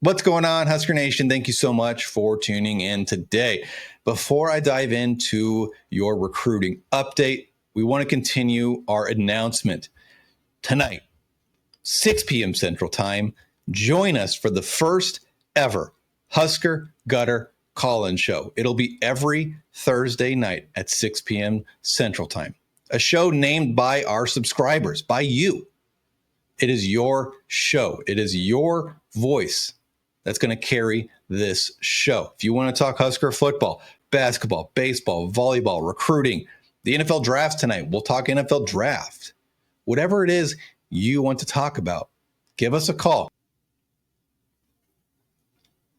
What's going on, Husker Nation? Thank you so much for tuning in today. Before I dive into your recruiting update, we want to continue our announcement. Tonight, 6 p.m. Central Time, join us for the first ever Husker Gutter call-in show. It'll be every Thursday night at 6 p.m. Central Time. A show named by our subscribers, by you. It is your show. It is your voice that's going to carry this show. If you want to talk Husker football, basketball, baseball, volleyball, recruiting, the NFL draft tonight, we'll talk NFL draft. Whatever it is you want to talk about, give us a call.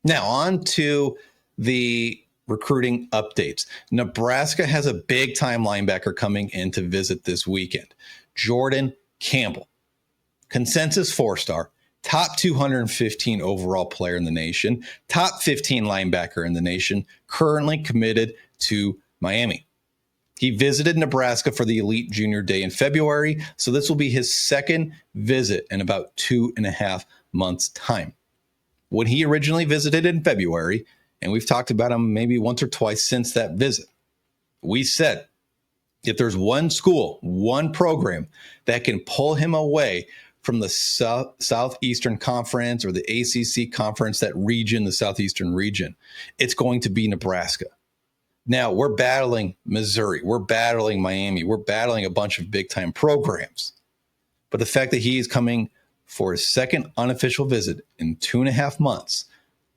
Now, on to the recruiting updates. Nebraska has a big-time linebacker coming in to visit this weekend. Jordan Campbell, consensus 4-star, top 215 overall player in the nation, top 15 linebacker in the nation, currently committed to Miami. He visited Nebraska for the Elite Junior Day in February, so this will be his second visit in about 2.5 months' time. When he originally visited in February, and we've talked about him maybe once or twice since that visit, we said if there's one school, one program that can pull him away from the Southeastern Conference or the ACC Conference, that region, the Southeastern region, it's going to be Nebraska. Now, we're battling Missouri. We're battling Miami. We're battling a bunch of big-time programs. But the fact that he is coming for his second unofficial visit in 2.5 months,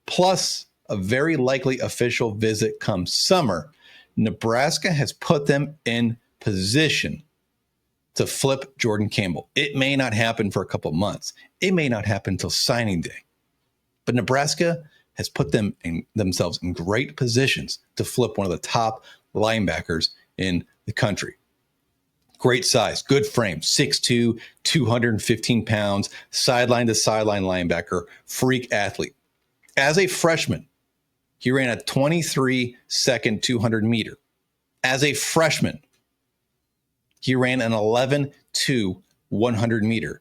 plus a very likely official visit come summer, Nebraska has put them in position to flip Jordan Campbell. It may not happen for a couple months. It may not happen until signing day. But Nebraska has put themselves in great positions to flip one of the top linebackers in the country. Great size, good frame, 6'2", 215 pounds, sideline to sideline linebacker, freak athlete. As a freshman, he ran a 23-second 200-meter. As a freshman, he ran an 11-2 100-meter.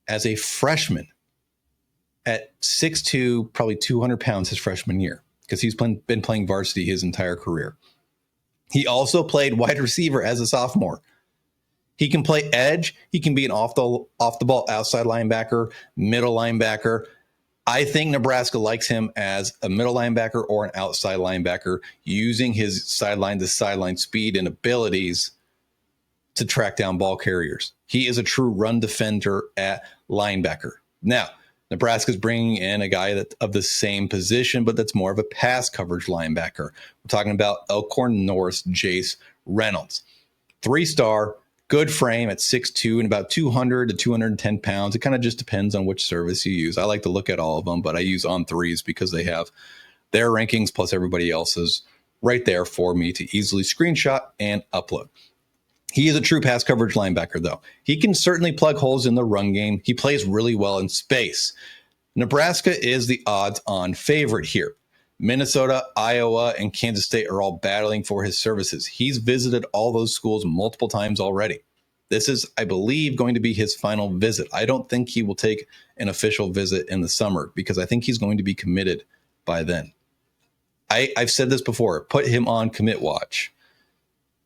As a freshman, at 6'2", probably 200 pounds his freshman year, because he's been playing varsity his entire career. He also played wide receiver as a sophomore. He can play edge. He can be an off the ball outside linebacker, middle linebacker. I think Nebraska likes him as a middle linebacker or an outside linebacker, using his sideline to sideline speed and abilities to track down ball carriers. He is a true run defender at linebacker. Now, Nebraska's bringing in a guy of the same position, but that's more of a pass coverage linebacker. We're talking about Elkhorn North's Jace Reynolds. 3-star, good frame at 6'2" and about 200 to 210 pounds. It kind of just depends on which service you use. I like to look at all of them, but I use On3s because they have their rankings plus everybody else's right there for me to easily screenshot and upload. He is a true pass coverage linebacker, though. He can certainly plug holes in the run game. He plays really well in space. Nebraska is the odds-on favorite here. Minnesota, Iowa, and Kansas State are all battling for his services. He's visited all those schools multiple times already. This is, I believe, going to be his final visit. I don't think he will take an official visit in the summer because I think he's going to be committed by then. I've said this before. Put him on commit watch.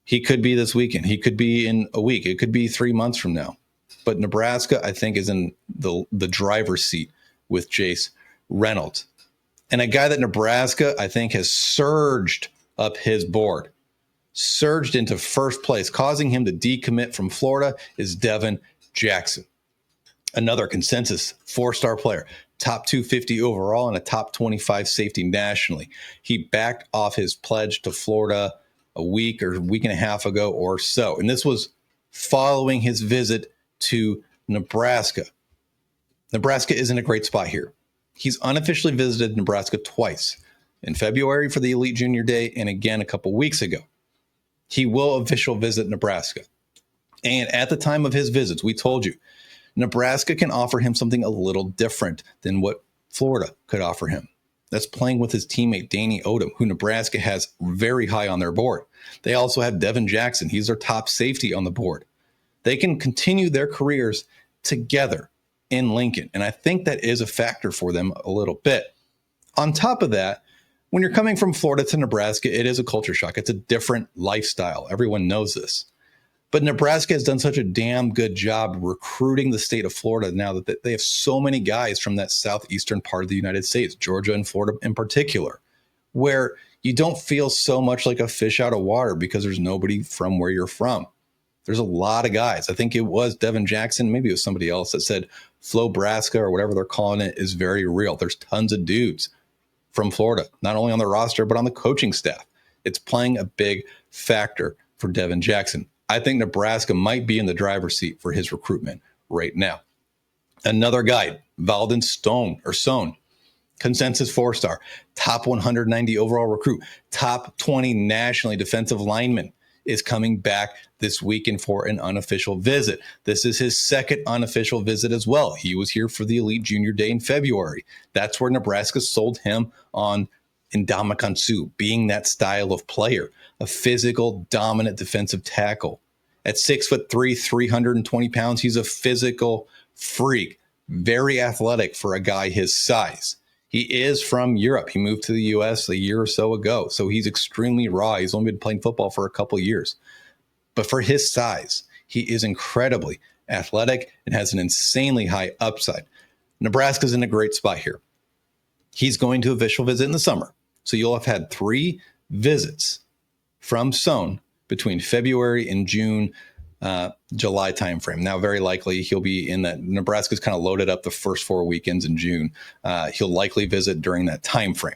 He could be this weekend. He could be in a week. It could be 3 months from now. But Nebraska, I think, is in the driver's seat with Jace Reynolds. And a guy that Nebraska, I think, has surged up his board, surged into first place, causing him to decommit from Florida, is Devin Jackson. Another consensus 4-star player, top 250 overall and a top 25 safety nationally. He backed off his pledge to Florida a week or week and a half ago or so. And this was following his visit to Nebraska. Nebraska is in a great spot here. He's unofficially visited Nebraska twice, in February for the Elite Junior Day and again a couple weeks ago. He will officially visit Nebraska. And at the time of his visits, we told you, Nebraska can offer him something a little different than what Florida could offer him. That's playing with his teammate, Danny Odom, who Nebraska has very high on their board. They also have Devin Jackson. He's their top safety on the board. They can continue their careers together. in Lincoln. And I think that is a factor for them a little bit. On top of that, when you're coming from Florida to Nebraska, it is a culture shock. It's a different lifestyle. Everyone knows this. But Nebraska has done such a damn good job recruiting the state of Florida now that they have so many guys from that southeastern part of the United States, Georgia and Florida in particular, where you don't feel so much like a fish out of water because there's nobody from where you're from. There's a lot of guys. I think it was Devin Jackson, maybe it was somebody else that said Flowbraska or whatever they're calling it is very real. There's tons of dudes from Florida, not only on the roster, but on the coaching staff. It's playing a big factor for Devin Jackson. I think Nebraska might be in the driver's seat for his recruitment right now. Another guy, Valden Sone, consensus 4-star, top 190 overall recruit, top 20 nationally defensive lineman, is coming back this weekend for an unofficial visit. This is his second unofficial visit as well. He was here for the Elite Junior Day in February. That's where Nebraska sold him on Ndamukong Suh, being that style of player, a physical, dominant defensive tackle. At 6'3", 320 pounds, he's a physical freak, very athletic for a guy his size. He is from Europe. He moved to the U.S. a year or so ago, so he's extremely raw. He's only been playing football for a couple years. But for his size, he is incredibly athletic and has an insanely high upside. Nebraska's in a great spot here. He's going to official visit in the summer. So you'll have had 3 visits from Sone between February and June, July timeframe. Now, very likely he'll be in that. Nebraska's kind of loaded up the first 4 weekends in June. He'll likely visit during that time frame.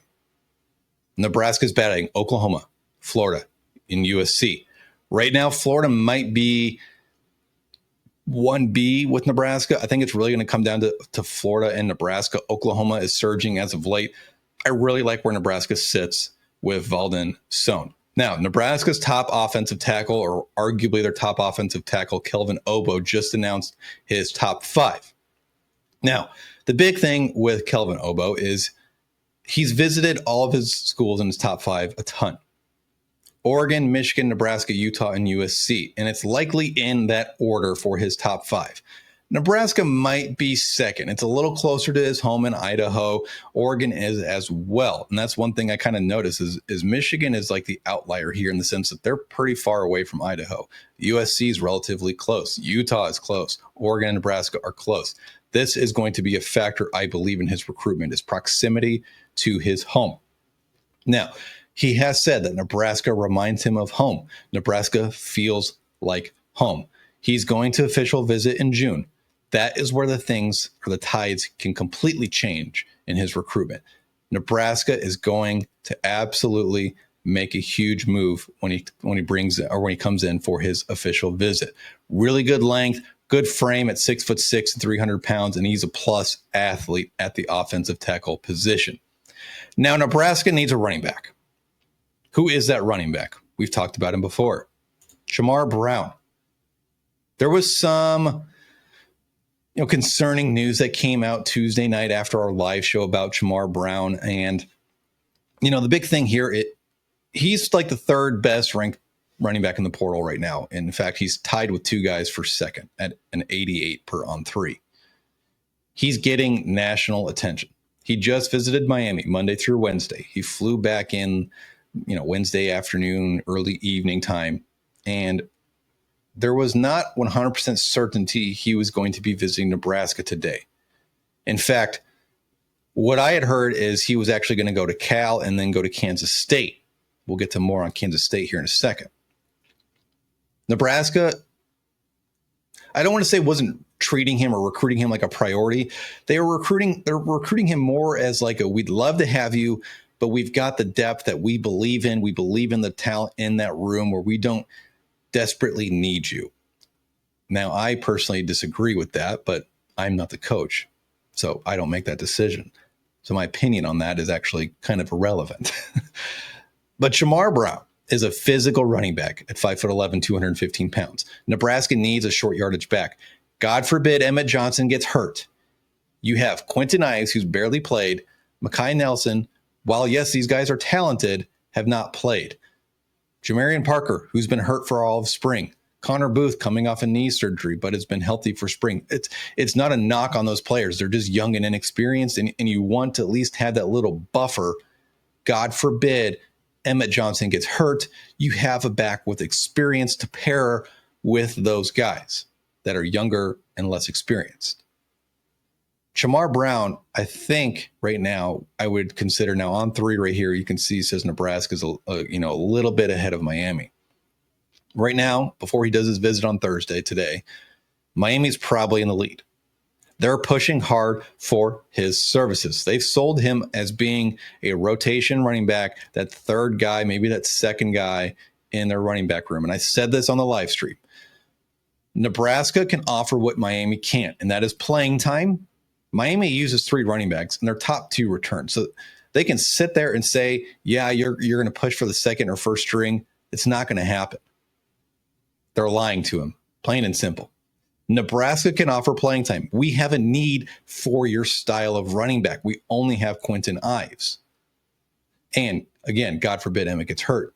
Nebraska's batting Oklahoma, Florida, and USC. Right now, Florida might be 1B with Nebraska. I think it's really going to come down to Florida and Nebraska. Oklahoma is surging as of late. I really like where Nebraska sits with Valden Sone. Now, Nebraska's top offensive tackle, or arguably their top offensive tackle, Kelvin Obo, just announced his top 5. Now, the big thing with Kelvin Obo is he's visited all of his schools in his top 5 a ton. Oregon, Michigan, Nebraska, Utah, and USC. And it's likely in that order for his top 5. Nebraska might be second. It's a little closer to his home in Idaho. Oregon is as well. And that's one thing I kind of notice is Michigan is like the outlier here in the sense that they're pretty far away from Idaho. USC is relatively close. Utah is close. Oregon and Nebraska are close. This is going to be a factor, I believe, in his recruitment, is proximity to his home. Now, he has said that Nebraska reminds him of home. Nebraska feels like home. He's going to official visit in June. That is where the things or the tides can completely change in his recruitment. Nebraska is going to absolutely make a huge move when he brings or when he comes in for his official visit. Really good length, good frame at 6'6" and 300 pounds, and he's a plus athlete at the offensive tackle position. Now, Nebraska needs a running back. Who is that running back? We've talked about him before. Jamar Brown. There was some concerning news that came out Tuesday night after our live show about Jamar Brown. And, the big thing here, he's like the 3rd best ranked running back in the portal right now. In fact, he's tied with 2 guys for second at an 88 per on 3. He's getting national attention. He just visited Miami Monday through Wednesday. He flew back in, Wednesday afternoon, early evening time. And there was not 100% certainty he was going to be visiting Nebraska today. In fact, what I had heard is he was actually going to go to Cal and then go to Kansas State. We'll get to more on Kansas State here in a second. Nebraska, I don't want to say wasn't treating him or recruiting him like a priority. They're recruiting him more as like we'd love to have you, but we've got the depth that we believe in. We believe in the talent in that room where we don't desperately need you. Now, I personally disagree with that, but I'm not the coach, so I don't make that decision. So my opinion on that is actually kind of irrelevant. But Jamar Brown is a physical running back at 5'11", 215 pounds. Nebraska needs a short yardage back. God forbid Emmett Johnson gets hurt. You have Quentin Ives, who's barely played. Mekhi Nelson, while yes, these guys are talented, have not played. Jamarian Parker, who's been hurt for all of spring. Connor Booth coming off a knee surgery, but has been healthy for spring. It's not a knock on those players. They're just young and inexperienced, and you want to at least have that little buffer. God forbid Emmett Johnson gets hurt. You have a back with experience to pair with those guys that are younger and less experienced. Jamar Brown, I think right now, I would consider now on 3 right here. You can see it says Nebraska's a little bit ahead of Miami. Right now, before he does his visit on Thursday today, Miami's probably in the lead. They're pushing hard for his services. They've sold him as being a rotation running back, that third guy, maybe that second guy in their running back room. And I said this on the live stream. Nebraska can offer what Miami can't, and that is playing time. Miami uses 3 running backs, and their top 2 return. So they can sit there and say, yeah, you're going to push for the second or first string. It's not going to happen. They're lying to him, plain and simple. Nebraska can offer playing time. We have a need for your style of running back. We only have Quentin Ives. And again, God forbid Emmett gets hurt.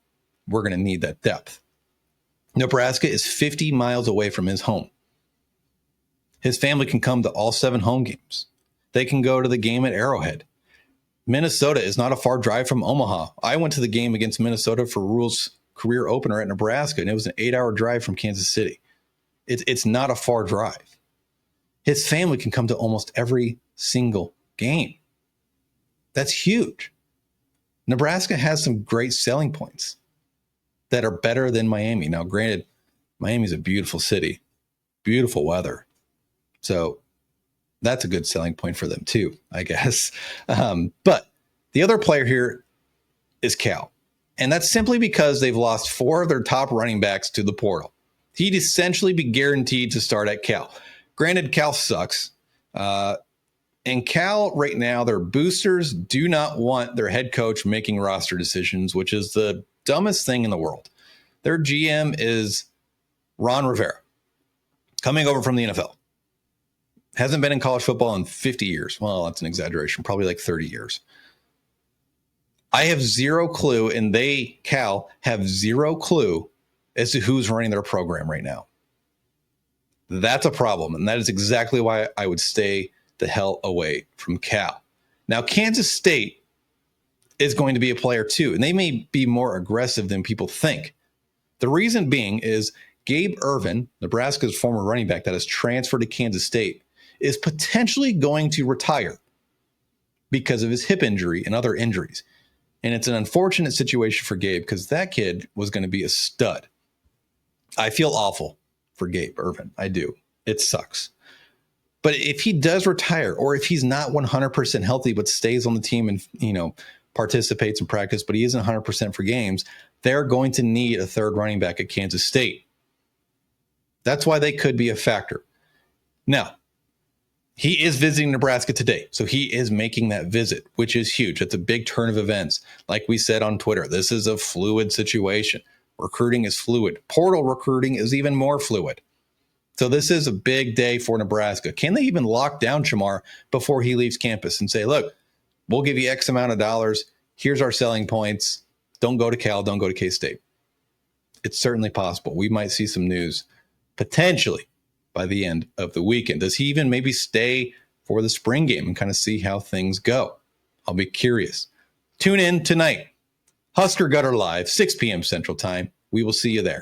We're going to need that depth. Nebraska is 50 miles away from his home. His family can come to all 7 home games. They can go to the game at Arrowhead. Minnesota is not a far drive from Omaha. I went to the game against Minnesota for Rule's career opener at Nebraska, and it was an 8-hour drive from Kansas City. It's not a far drive. His family can come to almost every single game. That's huge. Nebraska has some great selling points that are better than Miami. Now, granted, Miami's a beautiful city, beautiful weather. So that's a good selling point for them too, I guess. But the other player here is Cal. And that's simply because they've lost 4 of their top running backs to the portal. He'd essentially be guaranteed to start at Cal. Granted, Cal sucks. And Cal right now, their boosters do not want their head coach making roster decisions, which is the dumbest thing in the world. Their GM is Ron Rivera, coming over from the NFL. Hasn't been in college football in 50 years. Well, that's an exaggeration. Probably like 30 years. I have zero clue, and they, Cal, have zero clue as to who's running their program right now. That's a problem, and that is exactly why I would stay the hell away from Cal. Now, Kansas State is going to be a player too, and they may be more aggressive than people think. The reason being is Gabe Ervin, Nebraska's former running back that has transferred to Kansas State, is potentially going to retire because of his hip injury and other injuries. And it's an unfortunate situation for Gabe because that kid was going to be a stud. I feel awful for Gabe Ervin. I do. It sucks. But if he does retire, or if he's not 100% healthy but stays on the team and, participates in practice, but he isn't 100% for games, they're going to need a third running back at Kansas State. That's why they could be a factor. Now, he is visiting Nebraska today, so he is making that visit, which is huge. It's a big turn of events. Like we said on Twitter, this is a fluid situation. Recruiting is fluid. Portal recruiting is even more fluid. So this is a big day for Nebraska. Can they even lock down Jamar before he leaves campus and say, look, we'll give you X amount of dollars. Here's our selling points. Don't go to Cal. Don't go to K-State. It's certainly possible. We might see some news potentially by the end of the weekend. Does he even maybe stay for the spring game and kind of see how things go? I'll be curious. Tune in tonight. Husker Gutter Live, 6 p.m. Central Time. We will see you there.